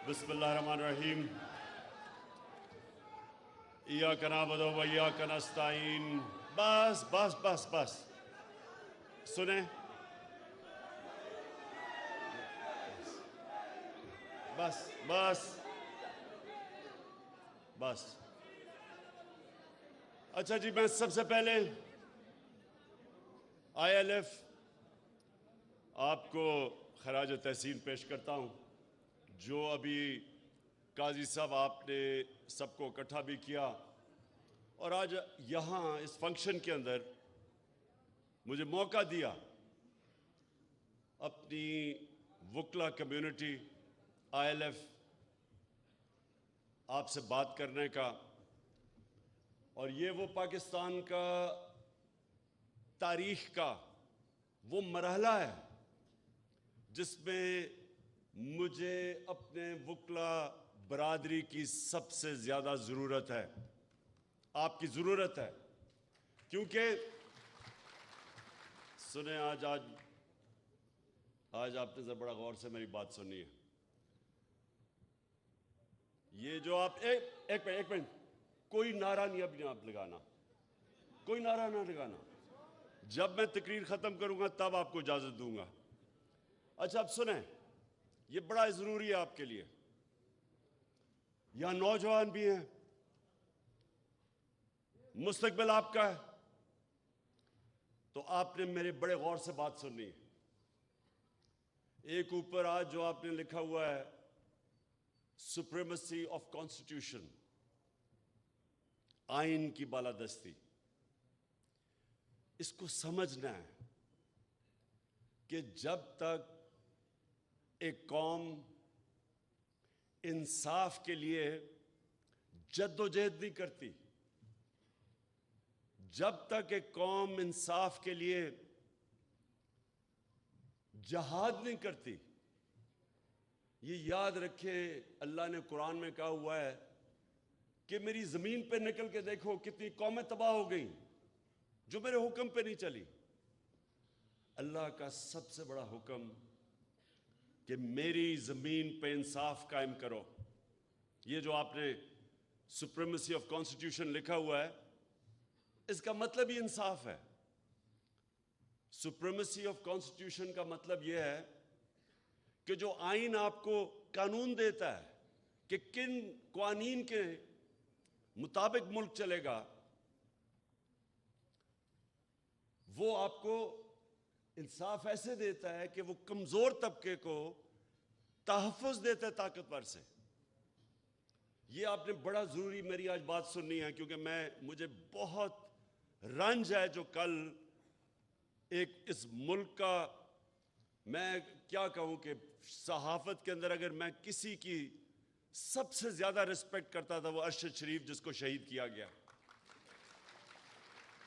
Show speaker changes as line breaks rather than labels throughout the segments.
بسم اللہ الرحمن الرحیم ایاک نعبد و ایاک نستعین. بس بس بس بس سنیں. بس بس بس. اچھا جی، میں سب سے پہلے ILF آپ کو خراج تحسین پیش کرتا ہوں. جو ابھی قاضی صاحب آپ نے سب کو اکٹھا بھی کیا، اور آج یہاں اس فنکشن کے اندر مجھے موقع دیا اپنی وکلا کمیونٹی ILF آپ سے بات کرنے کا. اور یہ وہ پاکستان کا تاریخ کا وہ مرحلہ ہے جس میں مجھے اپنے وکلا برادری کی سب سے زیادہ ضرورت ہے، آپ کی ضرورت ہے. کیونکہ سنیں، آج آپ نے ذرا بڑا غور سے میری بات سننی ہے. یہ جو آپ ایک منٹ کوئی نعرہ نہیں اب آپ لگانا، کوئی نعرہ نہ لگانا. جب میں تقریر ختم کروں گا تب آپ کو اجازت دوں گا. اچھا اب سنیں، یہ بڑا ضروری ہے آپ کے لیے. یہاں نوجوان بھی ہیں، مستقبل آپ کا ہے، تو آپ نے میرے بڑے غور سے بات سننی ہے. ایک اوپر آج جو آپ نے لکھا ہوا ہے سپریمیسی آف کانسٹیٹیوشن، آئین کی بالادستی، اس کو سمجھنا ہے کہ جب تک ایک قوم انصاف کے لیے جد و جہد نہیں کرتی، جب تک ایک قوم انصاف کے لیے جہاد نہیں کرتی. یہ یاد رکھے، اللہ نے قرآن میں کہا ہوا ہے کہ میری زمین پہ نکل کے دیکھو کتنی قومیں تباہ ہو گئیں جو میرے حکم پہ نہیں چلی. اللہ کا سب سے بڑا حکم کہ میری زمین پہ انصاف قائم کرو. یہ جو آپ نے سپریمیسی آف کانسٹیٹیوشن لکھا ہوا ہے، اس کا مطلب ہی انصاف ہے. سپریمیسی آف کانسٹیٹیوشن کا مطلب یہ ہے کہ جو آئین آپ کو قانون دیتا ہے کہ کن قوانین کے مطابق ملک چلے گا، وہ آپ کو انصاف ایسے دیتا ہے کہ وہ کمزور طبقے کو تحفظ دیتا ہے طاقتور سے. یہ آپ نے بڑا ضروری میری آج بات سننی ہے، کیونکہ مجھے بہت رنج ہے جو کل ایک اس ملک کا، میں کیا کہوں کہ صحافت کے اندر اگر میں کسی کی سب سے زیادہ رسپیکٹ کرتا تھا وہ ارشد شریف، جس کو شہید کیا گیا.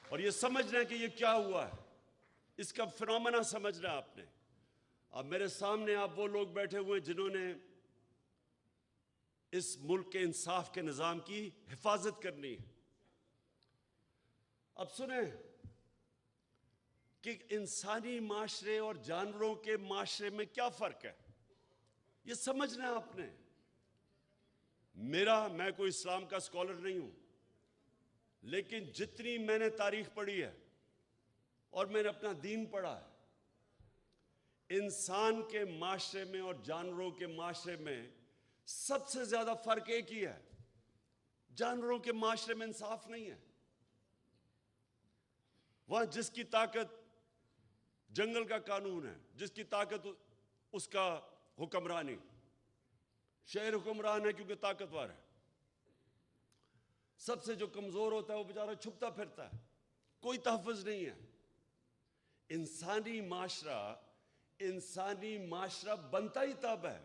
اور یہ سمجھنا ہے کہ یہ کیا ہوا ہے، اس کا فنومنا سمجھنا آپ نے. اب میرے سامنے آپ وہ لوگ بیٹھے ہوئے ہیں جنہوں نے اس ملک کے انصاف کے نظام کی حفاظت کرنی ہے. اب سنیں کہ انسانی معاشرے اور جانوروں کے معاشرے میں کیا فرق ہے، یہ سمجھنا ہے آپ نے. میں کوئی اسلام کا اسکالر نہیں ہوں، لیکن جتنی میں نے تاریخ پڑھی ہے اور میں نے اپنا دین پڑھا ہے، انسان کے معاشرے میں اور جانوروں کے معاشرے میں سب سے زیادہ فرق ایک ہی ہے: جانوروں کے معاشرے میں انصاف نہیں ہے. وہاں جس کی طاقت جنگل کا قانون ہے، جس کی طاقت اس کا حکمرانی. شیر حکمران ہے کیونکہ طاقتور ہے. سب سے جو کمزور ہوتا ہے وہ بیچارہ چھپتا پھرتا ہے، کوئی تحفظ نہیں ہے. انسانی معاشرہ بنتا ہی تب ہے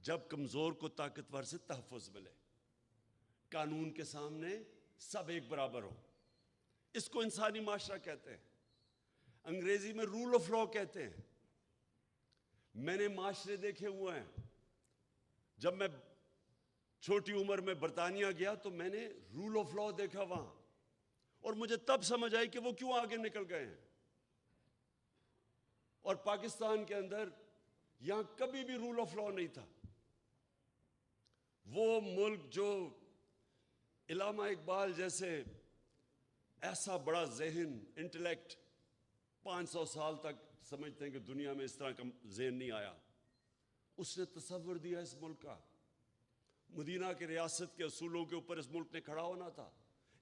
جب کمزور کو طاقتور سے تحفظ ملے، قانون کے سامنے سب ایک برابر ہو. اس کو انسانی معاشرہ کہتے ہیں. انگریزی میں رول آف لا کہتے ہیں. میں نے معاشرے دیکھے ہوئے ہیں. جب میں چھوٹی عمر میں برطانیہ گیا تو میں نے رول آف لا دیکھا وہاں، اور مجھے تب سمجھ آئی کہ وہ کیوں آگے نکل گئے ہیں. اور پاکستان کے اندر یہاں کبھی بھی رول آف لا نہیں تھا. وہ ملک جو علامہ اقبال جیسے ایسا بڑا ذہن، انٹلیکٹ 500 سال تک سمجھتے ہیں کہ دنیا میں اس طرح کا ذہن نہیں آیا، اس نے تصور دیا اس ملک کا۔ مدینہ کی ریاست کے اصولوں کے اوپر اس ملک نے کھڑا ہونا تھا،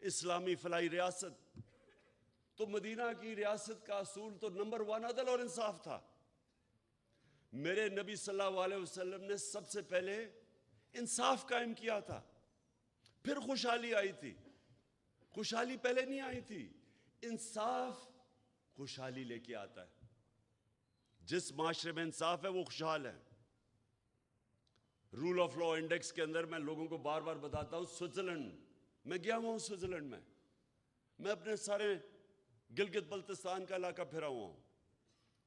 اسلامی فلاحی ریاست۔ تو مدینہ کی ریاست کا اصول تو نمبر 1 عدل اور انصاف تھا۔ میرے نبی صلی اللہ علیہ وسلم نے سب سے پہلے انصاف قائم کیا تھا، پھر خوشحالی آئی تھی۔ خوشحالی پہلے نہیں آئی تھی، انصاف خوشحالی لے کے آتا ہے۔ جس معاشرے میں انصاف ہے وہ خوشحال ہے۔ رول آف لا انڈیکس کے اندر میں لوگوں کو بار بار بتاتا ہوں، سوئٹزرلینڈ میں گیا ہوا ہوں، سوئٹزرلینڈ میں اپنے سارے گلگت بلتستان کا علاقہ پھرا ہوا ہوں۔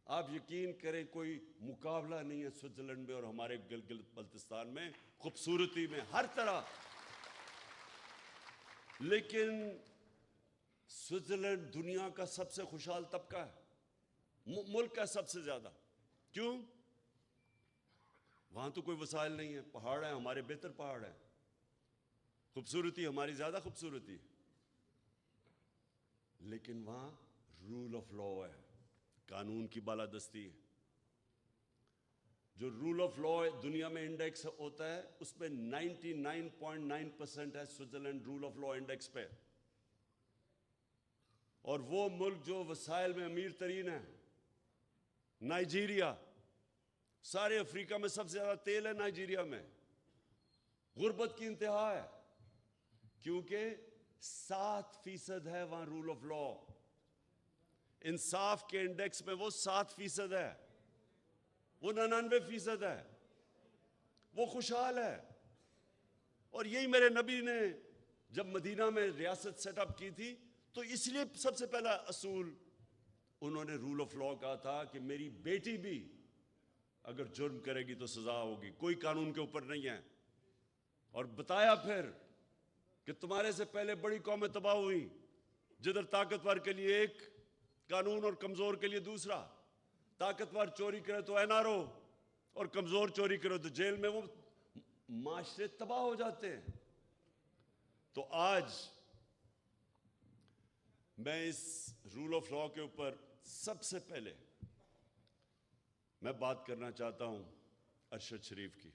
آپ یقین کریں کوئی مقابلہ نہیں ہے سوئٹزرلینڈ میں اور ہمارے گلگت بلتستان میں، خوبصورتی میں، ہر طرح۔ لیکن سوئٹزرلینڈ دنیا کا سب سے خوشحال طبقہ ہے، ملک کا سب سے زیادہ۔ کیوں؟ وہاں تو کوئی وسائل نہیں ہے، پہاڑ ہیں، ہمارے بہتر پہاڑ ہیں، خوبصورتی ہماری زیادہ خوبصورتی ہے، لیکن وہاں رول آف لا ہے، قانون کی بالادستی ہے۔ جو رول آف لا دنیا میں انڈیکس ہوتا ہے اس میں 99.9% ہے Switzerland rule of law index پہ۔ اور وہ ملک جو وسائل میں امیر ترین ہے، نائجیریا، سارے افریقہ میں سب سے زیادہ تیل ہے نائجیریا میں، غربت کی انتہا ہے، کیونکہ 7% ہے وہاں رول آف لا۔ انصاف کے انڈیکس میں وہ 7% ہے، وہ 99% ہے، وہ خوشحال ہے۔ اور یہی میرے نبی نے جب مدینہ میں ریاست سیٹ اپ کی تھی تو اس لیے سب سے پہلا اصول انہوں نے رول آف لا کہا تھا کہ میری بیٹی بھی اگر جرم کرے گی تو سزا ہوگی، کوئی قانون کے اوپر نہیں ہے۔ اور بتایا پھر کہ تمہارے سے پہلے بڑی قومیں تباہ ہوئی، جدھر طاقتور کے لیے ایک قانون اور کمزور کے لیے دوسرا، طاقتور چوری کرے تو NRO اور کمزور چوری کرے تو جیل میں، وہ معاشرے تباہ ہو جاتے ہیں۔ تو آج میں اس رول آف لا کے اوپر سب سے پہلے میں بات کرنا چاہتا ہوں ارشد شریف کی،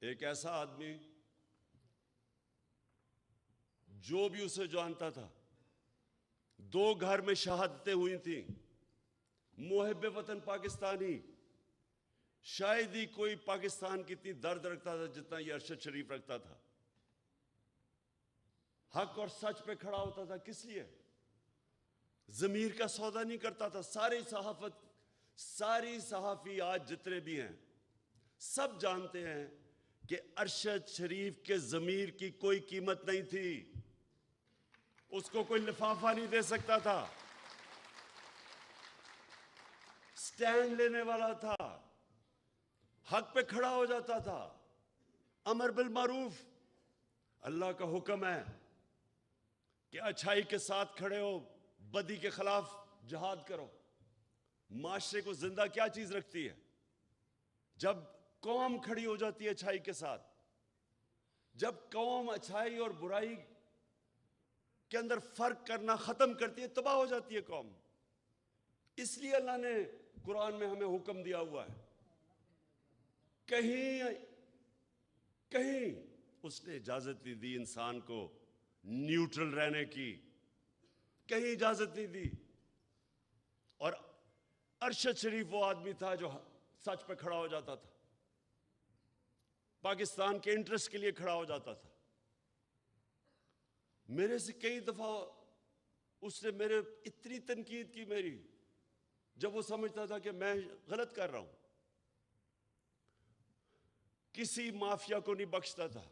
ایک ایسا آدمی جو بھی اسے جانتا تھا، 2 گھر میں شہادتیں ہوئی تھیں، محب وطن پاکستانی، شاید ہی کوئی پاکستان کی اتنی درد رکھتا تھا جتنا یہ ارشد شریف رکھتا تھا۔ حق اور سچ پہ کھڑا ہوتا تھا، کس لیے؟ ضمیر کا سودا نہیں کرتا تھا۔ ساری صحافی آج جتنے بھی ہیں سب جانتے ہیں کہ ارشد شریف کے ضمیر کی کوئی قیمت نہیں تھی، اس کو کوئی لفافہ نہیں دے سکتا تھا، سٹینڈ لینے والا تھا، حق پہ کھڑا ہو جاتا تھا۔ امر بالمعروف، اللہ کا حکم ہے کہ اچھائی کے ساتھ کھڑے ہو، بدی کے خلاف جہاد کرو۔ معاشرے کو زندہ کیا چیز رکھتی ہے؟ جب قوم کھڑی ہو جاتی ہے اچھائی کے ساتھ، جب قوم اچھائی اور برائی کے اندر فرق کرنا ختم کرتی ہے، تباہ ہو جاتی ہے قوم۔ اس لیے اللہ نے قرآن میں ہمیں حکم دیا ہوا ہے، کہیں اس نے اجازت نہیں دی انسان کو نیوٹرل رہنے کی، کہیں اجازت نہیں دی۔ اور ارشد شریف وہ آدمی تھا جو سچ پہ کھڑا ہو جاتا تھا، پاکستان کے انٹرسٹ کے لیے کھڑا ہو جاتا تھا۔ میرے سے کئی دفعہ اس نے میرے اتنی تنقید کی میری، جب وہ سمجھتا تھا کہ میں غلط کر رہا ہوں، کسی مافیا کو نہیں بخشتا تھا۔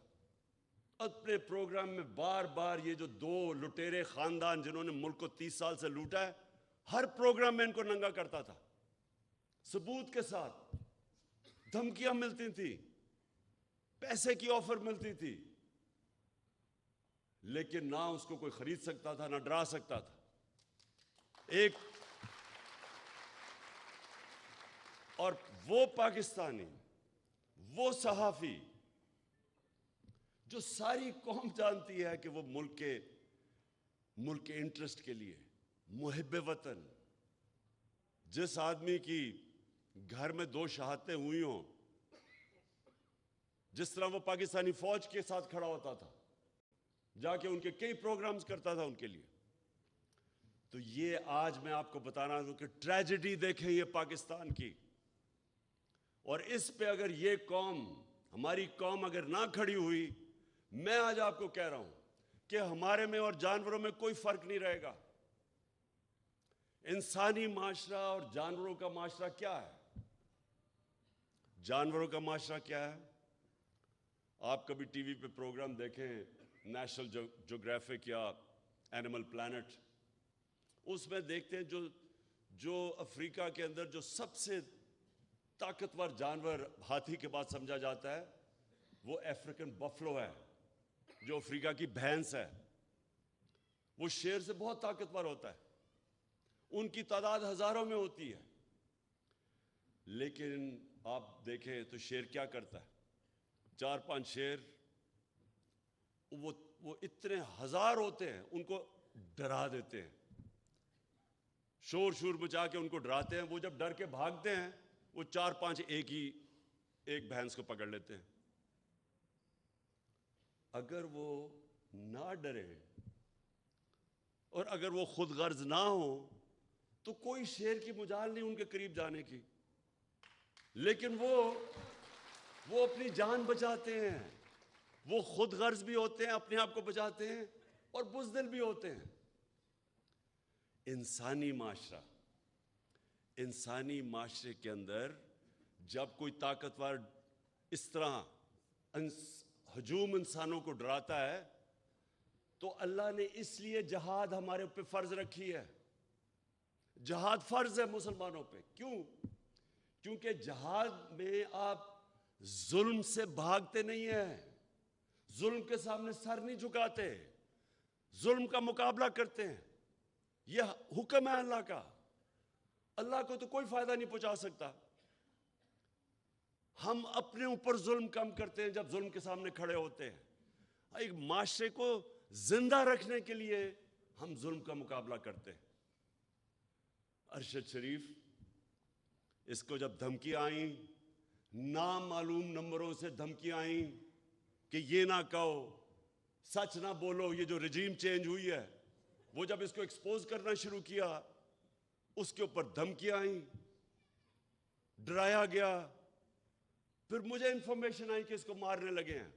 اپنے پروگرام میں بار بار یہ جو 2 لٹیرے خاندان جنہوں نے ملک کو 30 سال سے لوٹا ہے، ہر پروگرام میں ان کو ننگا کرتا تھا، ثبوت کے ساتھ۔ دھمکیاں ملتی تھیں، پیسے کی آفر ملتی تھی، لیکن نہ اس کو کوئی خرید سکتا تھا، نہ ڈرا سکتا تھا۔ اور وہ پاکستانی، وہ صحافی جو ساری قوم جانتی ہے کہ وہ ملک کے انٹرسٹ کے لیے محب وطن، جس آدمی کی گھر میں 2 شہادتیں ہوئی ہوں، جس طرح وہ پاکستانی فوج کے ساتھ کھڑا ہوتا تھا، جا کے ان کے کئی پروگرامز کرتا تھا ان کے لیے. تو یہ آج میں آپ کو بتا رہا ہوں کہ ٹریجڈی دیکھیں یہ پاکستان کی، اور اس پہ اگر یہ قوم، ہماری قوم اگر نہ کھڑی ہوئی، میں آج آپ کو کہہ رہا ہوں کہ ہمارے میں اور جانوروں میں کوئی فرق نہیں رہے گا. انسانی معاشرہ اور جانوروں کا معاشرہ کیا ہے؟ جانوروں کا معاشرہ کیا ہے؟ آپ کبھی ٹی وی پہ پروگرام دیکھیں، نیشنل جیوگرافک یا اینیمل پلانٹ، اس میں دیکھتے ہیں جو افریقہ کے اندر جو سب سے طاقتور جانور ہاتھی کے بعد سمجھا جاتا ہے، وہ افریقن بفلو ہے، جو افریقہ کی بھینس ہے. وہ شیر سے بہت طاقتور ہوتا ہے، ان کی تعداد ہزاروں میں ہوتی ہے. لیکن آپ دیکھیں تو شیر کیا کرتا ہے؟ 4-5 شیر، وہ اتنے ہزار ہوتے ہیں، ان کو ڈرا دیتے ہیں، شور مچا کے ان کو ڈراتے ہیں. وہ جب ڈر کے بھاگتے ہیں، وہ 4-5 ایک بھینس کو پکڑ لیتے ہیں. اگر وہ نہ ڈرے اور اگر وہ خود غرض نہ ہو تو کوئی شیر کی مجال نہیں ان کے قریب جانے کی. لیکن وہ اپنی جان بچاتے ہیں، وہ خود غرض بھی ہوتے ہیں، اپنے آپ کو بچاتے ہیں، اور بزدل بھی ہوتے ہیں. انسانی معاشرے کے اندر جب کوئی طاقتور اس طرح ہجوم انسانوں کو ڈراتا ہے، تو اللہ نے اس لیے جہاد ہمارے اوپر فرض رکھی ہے. جہاد فرض ہے مسلمانوں پہ. کیوں؟ کیونکہ جہاد میں آپ ظلم سے بھاگتے نہیں ہیں، ظلم کے سامنے سر نہیں جھکاتے، ظلم کا مقابلہ کرتے ہیں. یہ حکم ہے اللہ کا. اللہ کو تو کوئی فائدہ نہیں پہنچا سکتا. ہم اپنے اوپر ظلم کم کرتے ہیں جب ظلم کے سامنے کھڑے ہوتے ہیں. ایک معاشرے کو زندہ رکھنے کے لیے ہم ظلم کا مقابلہ کرتے ہیں. ارشد شریف، اس کو جب دھمکیاں آئیں، نامعلوم نمبروں سے دھمکیاں آئیں کہ یہ نہ کہو، سچ نہ بولو، یہ جو رجیم چینج ہوئی ہے، وہ جب اس کو ایکسپوز کرنا شروع کیا، اس کے اوپر دھمکیاں آئیں، ڈرایا گیا. پھر مجھے انفارمیشن آئی کہ اس کو مارنے لگے ہیں.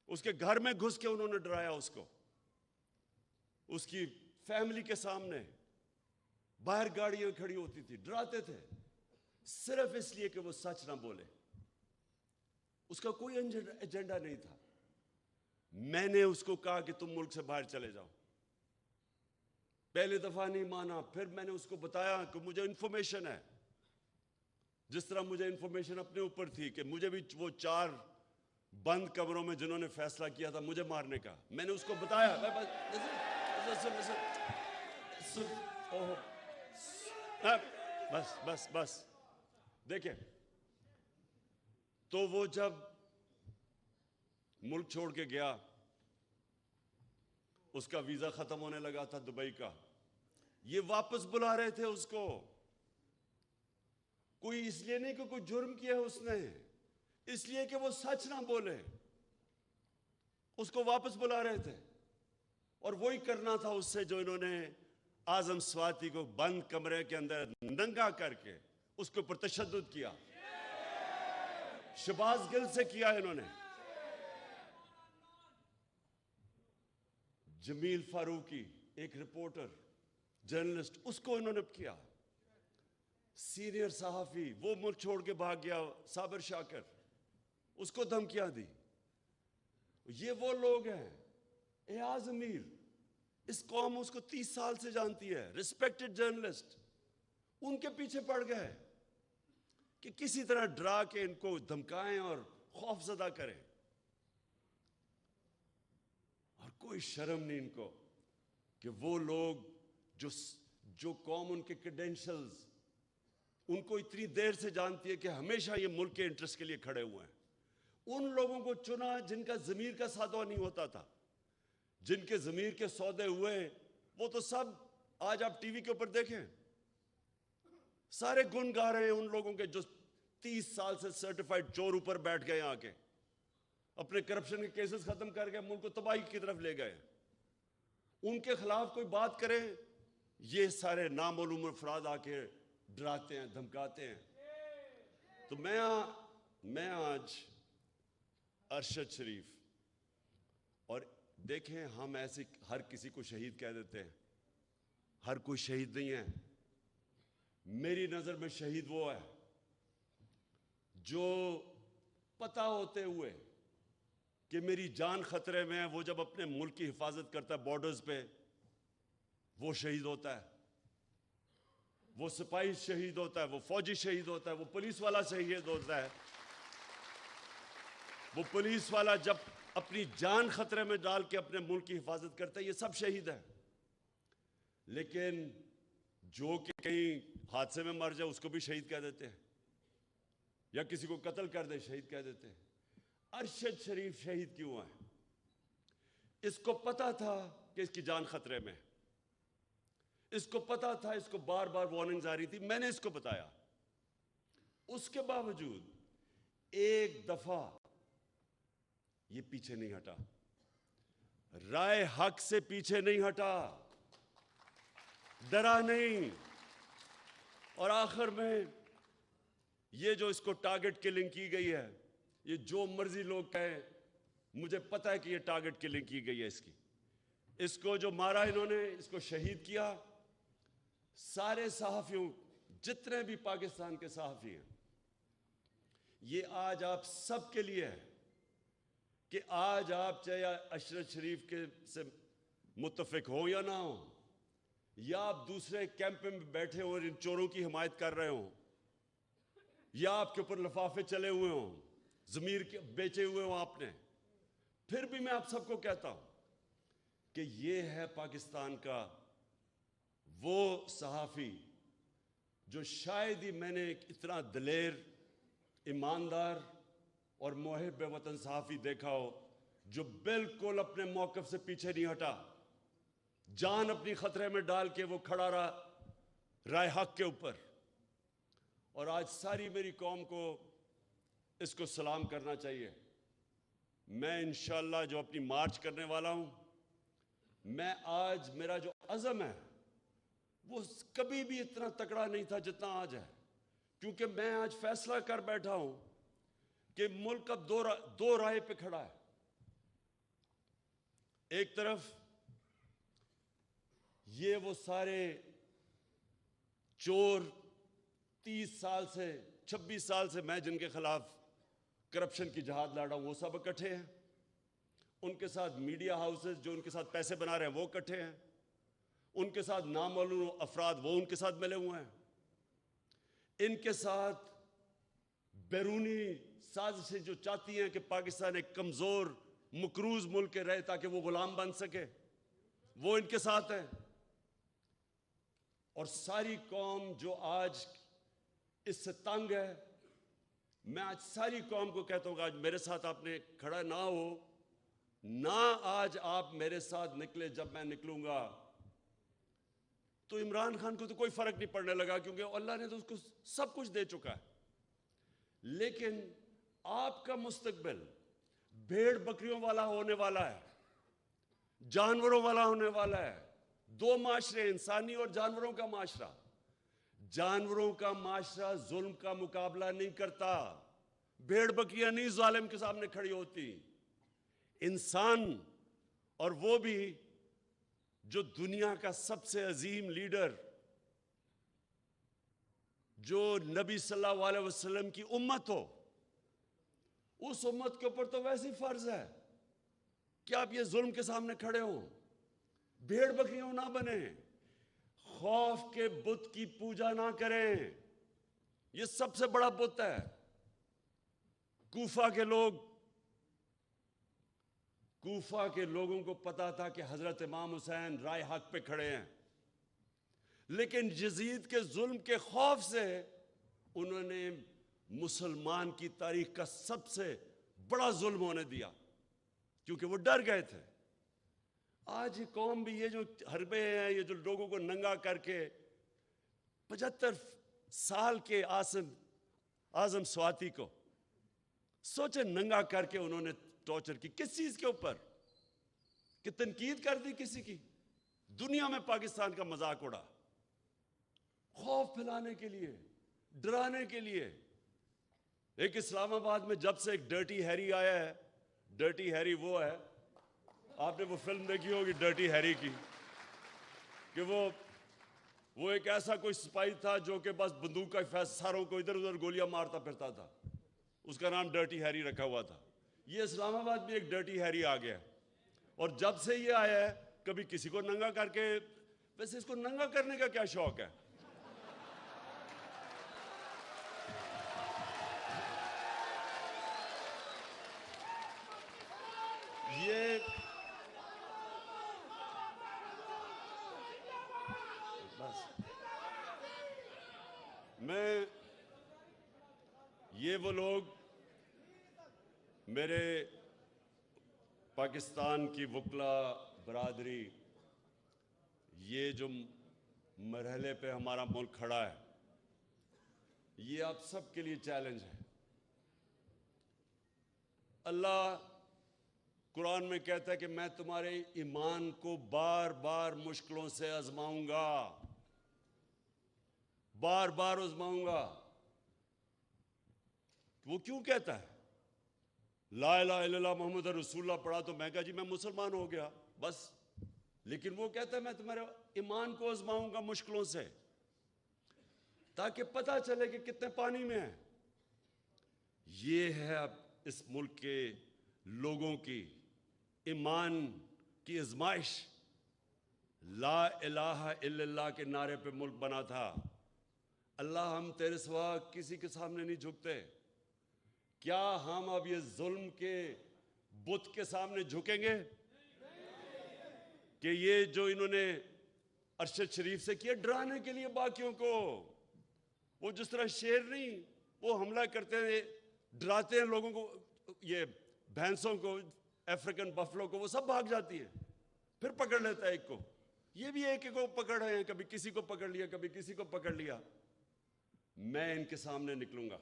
اس کے گھر میں گھس کے انہوں نے ڈرایا اس کو، اس کی فیملی کے سامنے. باہر گاڑیاں کھڑی ہوتی تھی، ڈراتے تھے، صرف اس لیے کہ وہ سچ نہ بولے. اس کا کوئی ایجنڈا نہیں تھا. میں نے اس کو کہا کہ تم ملک سے باہر چلے جاؤ. پہلی دفعہ نہیں مانا. پھر میں نے اس کو بتایا کہ مجھے انفارمیشن ہے، جس طرح مجھے انفارمیشن اپنے اوپر تھی کہ مجھے بھی وہ 4 بند کمروں میں جنہوں نے فیصلہ کیا تھا مجھے مارنے کا، میں نے اس کو بتایا. بس دیکھیں، تو وہ جب ملک چھوڑ کے گیا، اس کا ویزا ختم ہونے لگا تھا دبئی کا. یہ واپس بلا رہے تھے اس کو. کوئی اس لیے نہیں کہ کوئی جرم کیا ہے اس نے، اس لیے کہ وہ سچ نہ بولے. اس کو واپس بلا رہے تھے، اور وہی کرنا تھا اس سے جو انہوں نے اعظم سواتی کو بند کمرے کے اندر ننگا کر کے اس کے اوپر تشدد کیا. شہباز گل سے کیا انہوں نے. جمیل فاروقی، ایک رپورٹر جرنلسٹ، اس کو انہوں نے کیا. سینئر صحافی، وہ ملک چھوڑ کے بھاگ گیا، صابر شاکر، اس کو دھمکیاں دی. یہ وہ لوگ ہیں. ایاز امیر، اس قوم اس کو 30 سال سے جانتی ہے، ریسپیکٹڈ جرنلسٹ. ان کے پیچھے پڑ گئے کہ کسی طرح ڈرا کے ان کو دھمکائیں اور خوف زدہ کریں. اور کوئی شرم نہیں ان کو کہ وہ لوگ جو قوم ان کے کریڈینشلز ان کو اتنی دیر سے جانتی ہے کہ ہمیشہ یہ ملک کے انٹرسٹ کے لیے کھڑے ہوئے ہیں، ان لوگوں کو چنا جن کا ضمیر کا سودا نہیں ہوتا تھا. جن کے ضمیر کے سودے ہوئے وہ تو سب آج آپ ٹی وی کے اوپر دیکھیں سارے گن گا رہے ہیں ان لوگوں کے جو 30 سال سے سرٹیفائیڈ چور اوپر بیٹھ گئے آ کے اپنے کرپشن کے کیسز ختم کر کے ملک کو تباہی کی طرف لے گئے. ان کے خلاف کوئی بات کرے یہ سارے نامعلوم افراد آ کے ڈراتے ہیں دھمکاتے ہیں. تو میں آج ارشد شریف اور دیکھیں ہم ایسے ہر کسی کو شہید کہہ دیتے ہیں. ہر کوئی شہید نہیں ہے. میری نظر میں شہید وہ ہے جو پتہ ہوتے ہوئے کہ میری جان خطرے میں ہے وہ جب اپنے ملک کی حفاظت کرتا ہے بارڈرز پہ وہ شہید ہوتا ہے. وہ سپاہی شہید ہوتا ہے, وہ فوجی شہید ہوتا ہے, وہ پولیس والا شہید ہوتا ہے. وہ پولیس والا جب اپنی جان خطرے میں ڈال کے اپنے ملک کی حفاظت کرتا ہے, یہ سب شہید ہیں. لیکن جو کہ کہیں حادثے میں مر جائے اس کو بھی شہید کہہ دیتے ہیں, یا کسی کو قتل کر دے شہید کہہ دیتے ہیں. ارشد شریف شہید کیوں ہے؟ اس کو پتا تھا کہ اس کی جان خطرے میں, اس کو پتا تھا, اس کو بار بار وارننگز آ رہی تھی, میں نے اس کو بتایا. اس کے باوجود ایک دفعہ یہ پیچھے نہیں ہٹا, رائے حق سے پیچھے نہیں ہٹا, ڈرا نہیں. اور آخر میں یہ جو اس کو ٹارگٹ کلنگ کی گئی ہے, یہ جو مرضی لوگ کہیں, مجھے پتا ہے کہ یہ ٹارگٹ کلنگ کی گئی ہے اس کی. اس کو جو مارا انہوں نے, اس کو شہید کیا. سارے صحافیوں جتنے بھی پاکستان کے صحافی ہیں, یہ آج آپ سب کے لیے ہے کہ آج آپ چاہے ارشد شریف کے سے متفق ہو یا نہ ہو, یا آپ دوسرے کیمپ میں بیٹھے ہو اور ان چوروں کی حمایت کر رہے ہوں, یا آپ کے اوپر لفافے چلے ہوئے ہوں, ضمیر کے بیچے ہوئے ہوں آپ نے, پھر بھی میں آپ سب کو کہتا ہوں کہ یہ ہے پاکستان کا وہ صحافی جو شاید ہی میں نے اتنا دلیر, ایماندار اور محب وطن صحافی دیکھا ہو جو بالکل اپنے موقف سے پیچھے نہیں ہٹا, جان اپنی خطرے میں ڈال کے وہ کھڑا رہا رائے حق کے اوپر. اور آج ساری میری قوم کو اس کو سلام کرنا چاہیے. میں انشاءاللہ جو اپنی مارچ کرنے والا ہوں, میں آج میرا جو عزم ہے وہ کبھی بھی اتنا تکڑا نہیں تھا جتنا آج ہے, کیونکہ میں آج فیصلہ کر بیٹھا ہوں کہ ملک اب دو رائے پہ کھڑا ہے. ایک طرف یہ وہ سارے چور 30 سال سے 26 سال سے میں جن کے خلاف کرپشن کی جہاد لڑا ہوں وہ سب اکٹھے ہیں, ان کے ساتھ میڈیا ہاؤسز جو ان کے ساتھ پیسے بنا رہے ہیں وہ اکٹھے ہیں, ان کے ساتھ نامعلوم افراد وہ ان کے ساتھ ملے ہوئے ہیں, ان کے ساتھ بیرونی سازشیں جو چاہتی ہیں کہ پاکستان ایک کمزور مقروض ملک رہے تاکہ وہ غلام بن سکے وہ ان کے ساتھ ہیں. اور ساری قوم جو آج اس سے تنگ ہے, میں آج ساری قوم کو کہتا ہوں کہ آج میرے ساتھ آپ نے کھڑا نہ ہو, نہ آج آپ میرے ساتھ نکلے, جب میں نکلوں گا تو عمران خان کو تو کوئی فرق نہیں پڑنے لگا کیونکہ اللہ نے تو اس کو سب کچھ دے چکا ہے. لیکن آپ کا مستقبل بھیڑ بکریوں والا ہونے والا ہے, جانوروں والا ہونے والا ہے. دو معاشرے, انسانی اور جانوروں کا معاشرہ. جانوروں کا معاشرہ ظلم کا مقابلہ نہیں کرتا, بھیڑ بکریاں نہیں ظالم کے سامنے کھڑی ہوتی. انسان, اور وہ بھی جو دنیا کا سب سے عظیم لیڈر, جو نبی صلی اللہ علیہ وسلم کی امت ہو, اس امت کے اوپر تو ویسے ہی فرض ہے کہ آپ یہ ظلم کے سامنے کھڑے ہوں, بھیڑ بکریوں نہ بنیں, خوف کے بت کی پوجا نہ کریں. یہ سب سے بڑا بت ہے. کوفہ کے لوگوں کو پتا تھا کہ حضرت امام حسین رائے حق پہ کھڑے ہیں, لیکن یزید کے ظلم کے خوف سے انہوں نے مسلمان کی تاریخ کا سب سے بڑا ظلم ہونے دیا کیونکہ وہ ڈر گئے تھے. آج یہ قوم بھی یہ جو حربے ہیں, یہ جو لوگوں کو ننگا کر کے 75 سال کے اعظم سواتی کو سوچے ننگا کر کے انہوں نے ٹارچر کی. کس چیز کے اوپر؟ کہ تنقید کر دی کسی کی. دنیا میں پاکستان کا مذاق اڑا, خوف پھیلانے کے لیے, ڈرانے کے لیے. ایک اسلام آباد میں جب سے ایک ڈرٹی ہیری آیا ہے, ڈرٹی ہیری وہ ہے, آپ نے وہ فلم دیکھی ہوگی ڈرٹی ہیری کی, کہ وہ ایک ایسا کوئی سپاہی تھا جو کہ بس بندوق کا ساروں کو ادھر ادھر گولیاں مارتا پھرتا تھا. اس کا نام ڈرٹی ہیری رکھا ہوا تھا. یہ اسلام آباد میں ایک ڈرٹی ہیری آ گیا, اور جب سے یہ آیا ہے کبھی کسی کو ننگا کر کے. ویسے اس کو ننگا کرنے کا کیا شوق ہے؟ یہ وہ لوگ میرے پاکستان کی وکلا برادری, یہ جو مرحلے پہ ہمارا ملک کھڑا ہے, یہ آپ سب کے لیے چیلنج ہے. اللہ قرآن میں کہتا ہے کہ میں تمہارے ایمان کو بار بار مشکلوں سے آزماؤں گا, بار بار آزماؤں گا. وہ کیوں کہتا ہے؟ لا الہ الا اللہ محمد رسول اللہ پڑھا تو میں کہا جی میں مسلمان ہو گیا بس. لیکن وہ کہتا ہے میں تمہارے ایمان کو آزماؤں گا مشکلوں سے, تاکہ پتہ چلے کہ کتنے پانی میں ہیں. یہ ہے اب اس ملک کے لوگوں کی ایمان کی آزمائش. لا الہ الا اللہ کے نعرے پہ ملک بنا تھا. اللہ ہم تیرے سوا کسی کے سامنے نہیں جھکتے. کیا ہم اب یہ ظلم کے بت کے سامنے جھکیں گے؟ کہ یہ جو انہوں نے ارشد شریف سے کیا ڈرانے کے لیے باقیوں کو, وہ جس طرح شیر نہیں وہ حملہ کرتے ہیں, ڈراتے ہیں لوگوں کو, یہ بھینسوں کو, افریقن بفلو کو, وہ سب بھاگ جاتی ہیں, پھر پکڑ لیتا ہے ایک کو. یہ بھی ایک کو پکڑ رہے ہیں, کبھی کسی کو پکڑ لیا, کبھی کسی کو پکڑ لیا. میں ان کے سامنے نکلوں گا,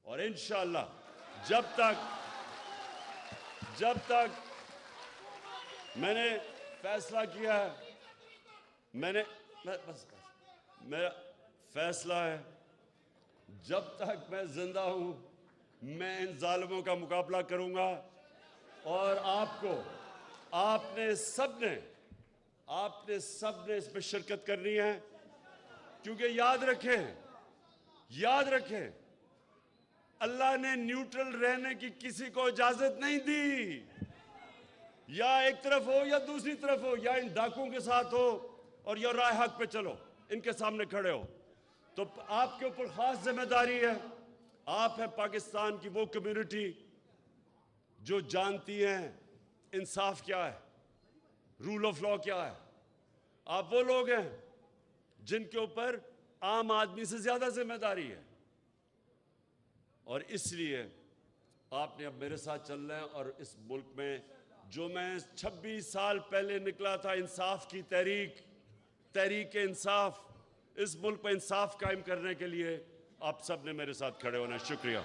اور انشاءاللہ جب تک میں نے فیصلہ کیا ہے, میرا فیصلہ ہے, جب تک میں زندہ ہوں میں ان ظالموں کا مقابلہ کروں گا. اور آپ نے سب نے اس میں شرکت کرنی ہے, کیونکہ یاد رکھیں اللہ نے نیوٹرل رہنے کی کسی کو اجازت نہیں دی. یا ایک طرف ہو یا دوسری طرف ہو, یا ان ڈاکوؤں کے ساتھ ہو اور یا راہ حق پہ چلو, ان کے سامنے کھڑے ہو. تو آپ کے اوپر خاص ذمہ داری ہے. آپ ہے پاکستان کی وہ کمیونٹی جو جانتی ہیں انصاف کیا ہے, رول آف لا کیا ہے. آپ وہ لوگ ہیں جن کے اوپر عام آدمی سے زیادہ ذمہ داری ہے, اور اس لیے آپ نے اب میرے ساتھ چلنا ہے. اور اس ملک میں جو میں 26 سال پہلے نکلا تھا, انصاف کی تحریک انصاف, اس ملک میں انصاف قائم کرنے کے لیے آپ سب نے میرے ساتھ کھڑے ہونا ہے. شکریہ.